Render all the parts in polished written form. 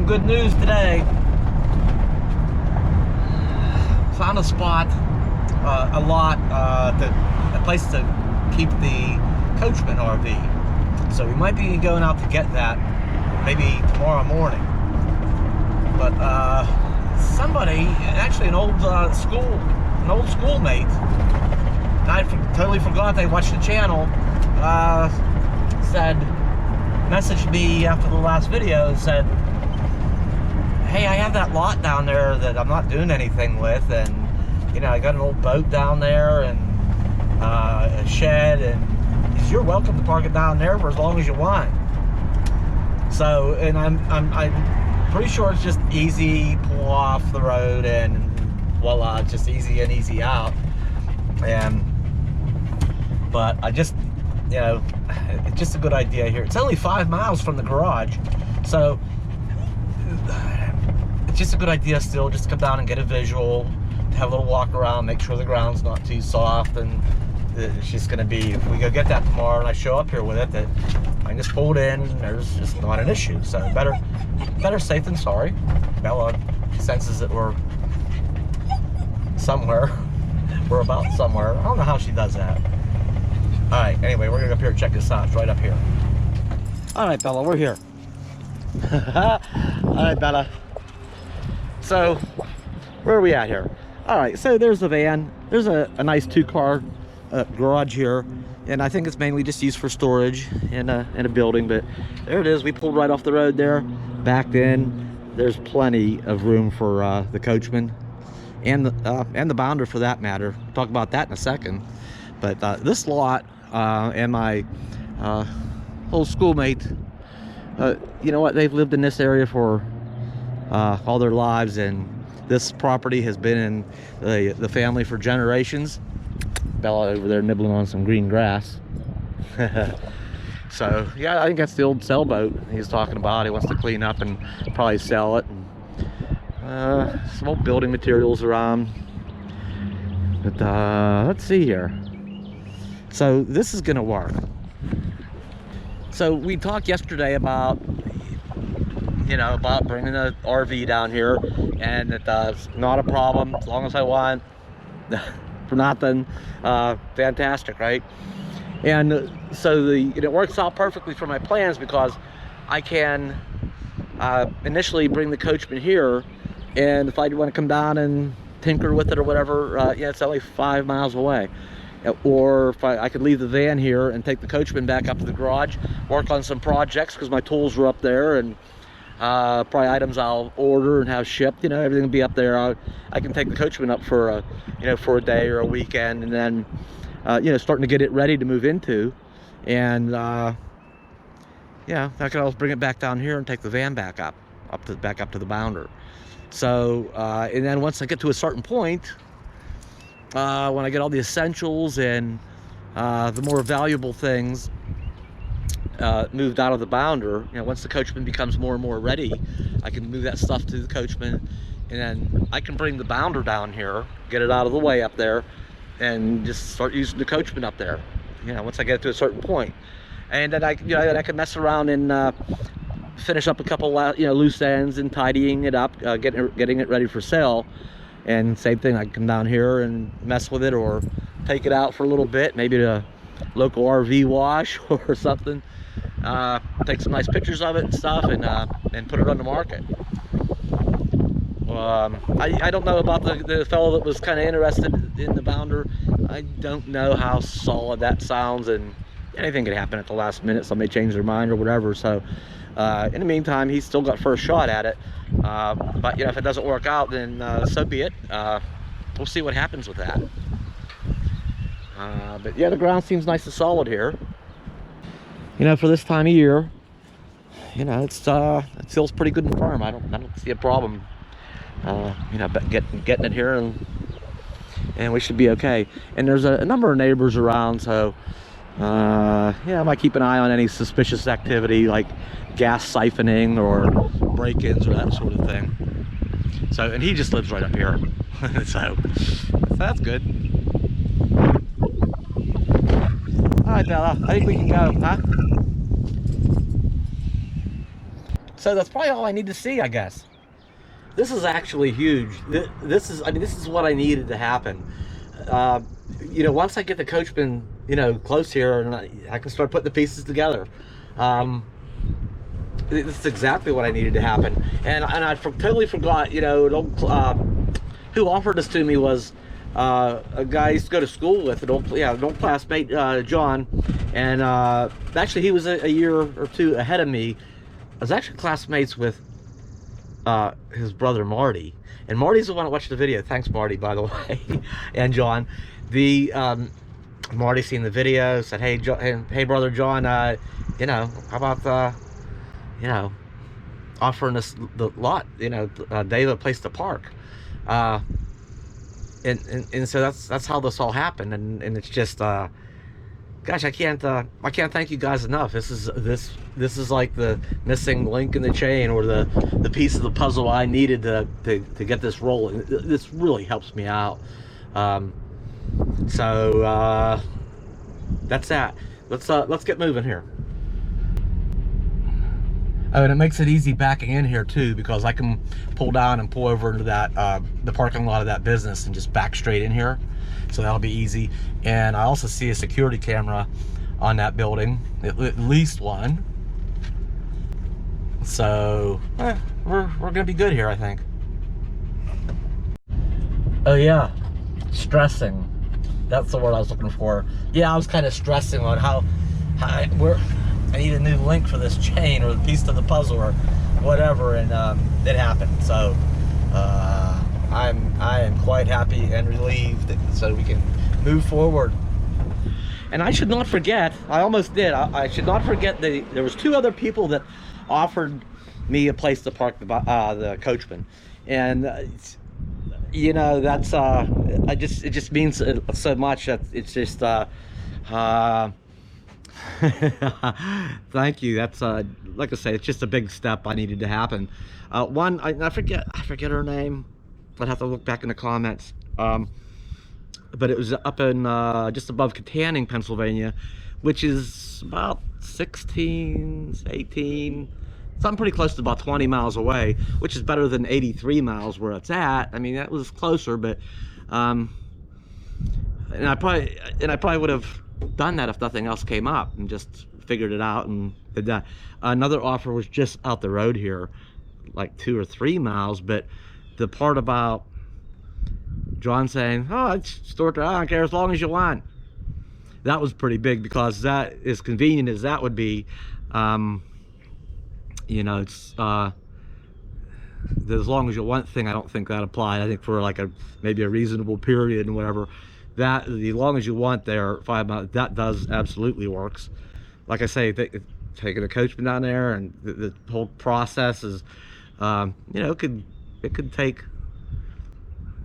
some good news today. Found a spot, a place to keep the Coachmen RV. So we might be going out to get that maybe tomorrow morning. But somebody, actually an old schoolmate, and I totally forgot they watched the channel, messaged me after the last video and said, hey, I have that lot down there that I'm not doing anything with, and you know, I got an old boat down there and a shed, and you're welcome to park it down there for as long as you want. So, and I'm pretty sure it's just easy, pull off the road, and voila, it's just easy in, easy out. But I just, you know, it's just a good idea here. It's only 5 miles from the garage, so it's just a good idea still, just to come down and get a visual, to have a little walk around, make sure the ground's not too soft, and it's just gonna be, if we go get that tomorrow and I show up here with it, that I can just pull it in and there's just not an issue. So better safe than sorry. Bella senses that we're somewhere. We're about somewhere. I don't know how she does that. All right, anyway, we're gonna go up here and check this out. It's right up here. All right, Bella, we're here. All right, Bella. So, where are we at here? All right, so there's the van. There's a nice 2-car garage here, and I think it's mainly just used for storage in a building, but there it is. We pulled right off the road there, backed in. There's plenty of room for the Coachmen and the Bounder for that matter. We'll talk about that in a second. But this lot and my old schoolmate, you know what, they've lived in this area for all their lives, and this property has been in the family for generations. Bella over there nibbling on some green grass. So yeah, I think that's the old sailboat he's talking about. He wants to clean up and probably sell it. And, some old building materials around. But let's see here. So this is gonna work. So we talked yesterday about, you know, about bringing the RV down here, and it's not a problem as long as I want. For nothing. Fantastic, right? And so it works out perfectly for my plans, because I can initially bring the Coachmen here, and if I want to come down and tinker with it or whatever, yeah, it's only 5 miles away. Or if I could leave the van here and take the Coachmen back up to the garage, work on some projects, because my tools are up there, and probably items I'll order and have shipped, you know, everything will be up there. I can take the Coachmen up for a day or a weekend, and then you know, starting to get it ready to move into, and yeah, I can always bring it back down here and take the van back up to the Bounder. So and then once I get to a certain point, when I get all the essentials and the more valuable things moved out of the Bounder, you know, once the Coachmen becomes more and more ready, I can move that stuff to the Coachmen, and then I can bring the Bounder down here, get it out of the way up there, and just start using the Coachmen up there, you know, once I get to a certain point. And then I can mess around and finish up a couple loose ends and tidying it up, getting it ready for sale. And same thing, I can come down here and mess with it, or take it out for a little bit, maybe to a local RV wash or something. Take some nice pictures of it and stuff, and put it on the market. I don't know about the fellow that was kind of interested in the Bounder. I don't know how solid that sounds, and anything could happen at the last minute. Somebody change their mind or whatever. So in the meantime, he's still got first shot at it. But you know, if it doesn't work out, then so be it. We'll see what happens with that. But yeah, the ground seems nice and solid here. You know, for this time of year, you know, it feels pretty good and firm. I don't see a problem. You know, getting it here, and we should be okay. And there's a number of neighbors around, so yeah, I might keep an eye on any suspicious activity like gas siphoning or break-ins or that sort of thing. So, and he just lives right up here. so that's good. All right, Bella, I think we can go, huh? So that's probably all I need to see, I guess. This is actually huge. This is, I mean, this is what I needed to happen. You know, once I get the Coachmen, you know, close here, and I can start putting the pieces together. This is exactly what I needed to happen. And I totally forgot, you know, who offered this to me was a guy I used to go to school with, an old classmate, John. And actually, he was a year or two ahead of me. I was actually classmates with his brother Marty, and Marty's the one that watched the video. Thanks, Marty, by the way. And John, Marty seen the video, said, hey, hey brother John, you know, how about you know, offering us the lot, you know, Dave a place to park. And so that's how this all happened. And it's just gosh, I can't thank you guys enough. This is like the missing link in the chain, or the piece of the puzzle I needed to get this rolling. This really helps me out. So that's that. Let's get moving here. Oh, and it makes it easy backing in here too, because I can pull down and pull over into that the parking lot of that business and just back straight in here. So that'll be easy. And I also see a security camera on that building, at least one. So we're gonna be good here, I think. Oh yeah, stressing. That's the word I was looking for. Yeah, I was kind of stressing on how I need a new link for this chain, or the piece to the puzzle, or whatever, and it happened. So I am quite happy and relieved, so we can move forward. And I should not forget, I almost did, I should not forget there was two other people that offered me a place to park the Coachmen. And you know, that's it just means so much that it's just thank you. That's like I say, it's just a big step I needed to happen. One, I forget her name. I'd have to look back in the comments. But it was up in just above Katanning, Pennsylvania, which is about 16, 18, something pretty close to about 20 miles away, which is better than 83 miles where it's at. I mean, that was closer, but and I probably would have done that if nothing else came up, and just figured it out and did that. Another offer was just out the road here, like 2 or 3 miles, but the part about John saying, oh, it's stored, I don't care as long as you want, that was pretty big, because that, as convenient as that would be, you know, it's the as long as you want thing, I don't think that applied. I think for like maybe a reasonable period and whatever, that the long as you want there, 5 miles, that does absolutely works. Like I say, taking a Coachman down there, and the whole process is, you know, it could take,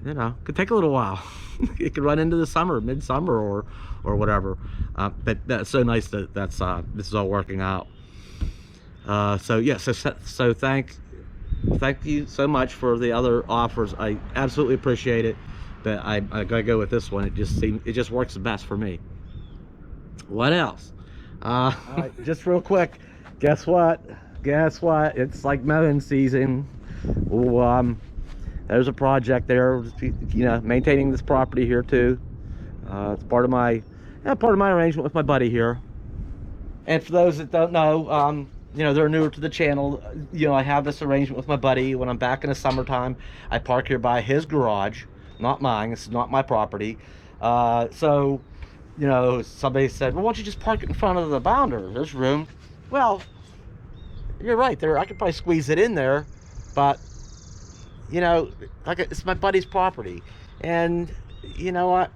you know, could take a little while. It could run into the summer, midsummer, or whatever. But that's so nice that this is all working out. So yeah, so thank you so much for the other offers. I absolutely appreciate it, but I gotta go with this one. It just works the best for me. What else? All right, just real quick, guess what? It's like mowing season. There's a project there, you know, maintaining this property here too. It's part of my arrangement with my buddy here. And for those that don't know, you know, they're newer to the channel, you know, I have this arrangement with my buddy. When I'm back in the summertime, I park here by his garage, not mine. This is not my property. So, you know, somebody said, well, why don't you just park it in front of the bounder? There's room. Well, you're right there. I could probably squeeze it in there, but you know, like, it's my buddy's property, and you know what?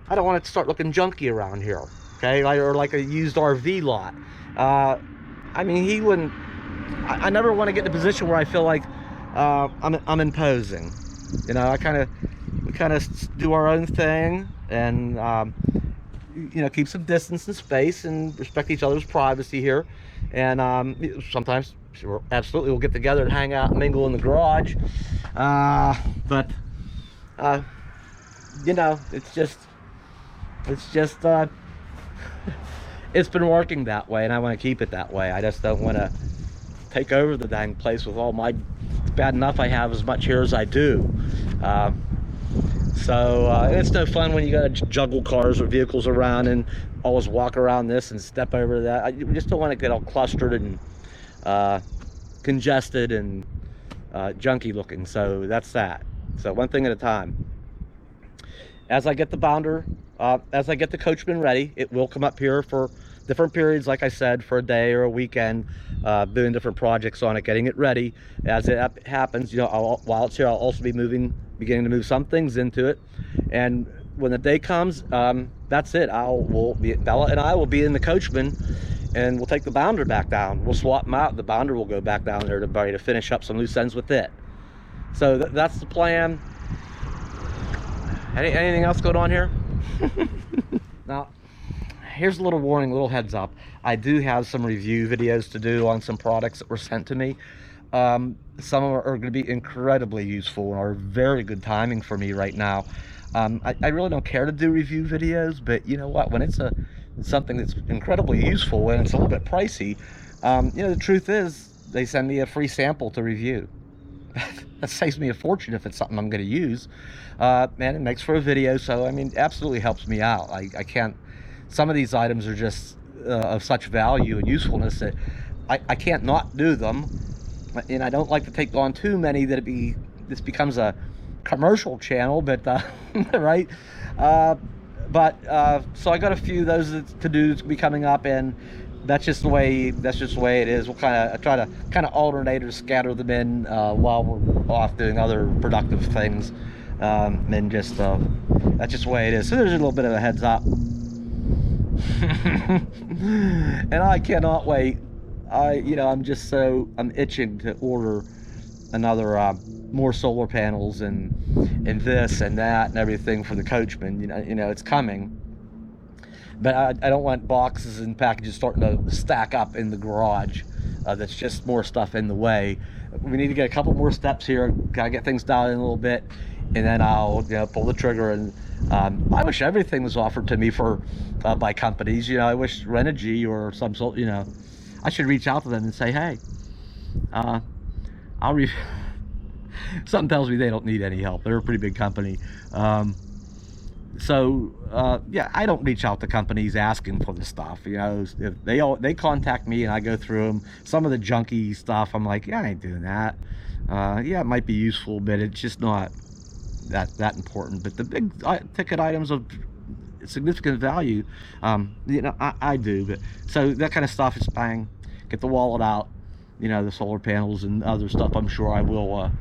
I don't want it to start looking junky around here, okay? Or like a used RV lot. I mean, he wouldn't. I never want to get in a position where I feel like I'm imposing. You know, we kind of do our own thing, and you know, keep some distance and space, and respect each other's privacy here. And sometimes, sure, absolutely, we'll get together and hang out and mingle in the garage. But you know, it's just it's been working that way, and I want to keep it that way. I just don't want to take over the dang place with all my, it's bad enough I have as much here as I do. It's no fun when you gotta juggle cars or vehicles around and always walk around this and step over that. I just don't want to get all clustered and congested and junky looking. So that's that. So one thing at a time. As I get the bounder, as I get the Coachmen ready, it will come up here for different periods, like I said, for a day or a weekend, doing different projects on it, getting it ready. As it happens, you know, while it's here, I'll also be beginning to move some things into it. And when the day comes, that's it. Bella and I will be in the Coachmen, and we'll take the bounder back down. We'll swap them out. The bounder will go back down there to finish up some loose ends with it. So that's the plan. Anything else going on here? Now, here's a little warning, a little heads up. I do have some review videos to do on some products that were sent to me. Some of them are going to be incredibly useful and are very good timing for me right now. I really don't care to do review videos, but you know what? When it's something that's incredibly useful and it's a little bit pricey, you know, the truth is they send me a free sample to review. That saves me a fortune if it's something I'm going to use. And it makes for a video, so I mean, absolutely helps me out. I can't, some of these items are just of such value and usefulness that I can't not do them. And I don't like to take on too many that this becomes a commercial channel, but right. So I got a few of those to do to be coming up, and that's just the way it is. We'll try to alternate or scatter them in while we're off doing other productive things, and just that's just the way it is. So there's a little bit of a heads up. And I cannot wait. I'm itching to order another more solar panels and this and that and everything for the Coachmen. You know it's coming. But I don't want boxes and packages starting to stack up in the garage. That's just more stuff in the way. We need to get a couple more steps here. Gotta get things dialed in a little bit, and then I'll pull the trigger. And I wish everything was offered to me by companies. I wish Renogy or some sort. I should reach out to them and say, hey, something tells me they don't need any help. They're a pretty big company. Yeah, I don't reach out to companies asking for the stuff. If they contact me and I go through them. Some of the junky stuff, I'm like, yeah, I ain't doing that. Yeah, it might be useful, but it's just not that important. But the big ticket items of significant value, I do. But so that kind of stuff is bang, get the wallet out. The solar panels and other stuff. I'm sure I will.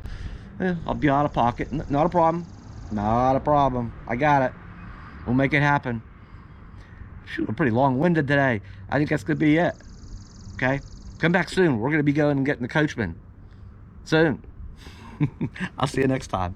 I'll be out of pocket. Not a problem. Not a problem. I got it. We'll make it happen. Shoot, I'm pretty long-winded today. I think that's gonna be it. Okay, come back soon. We're gonna be going and getting the Coachmen soon. I'll see you next time.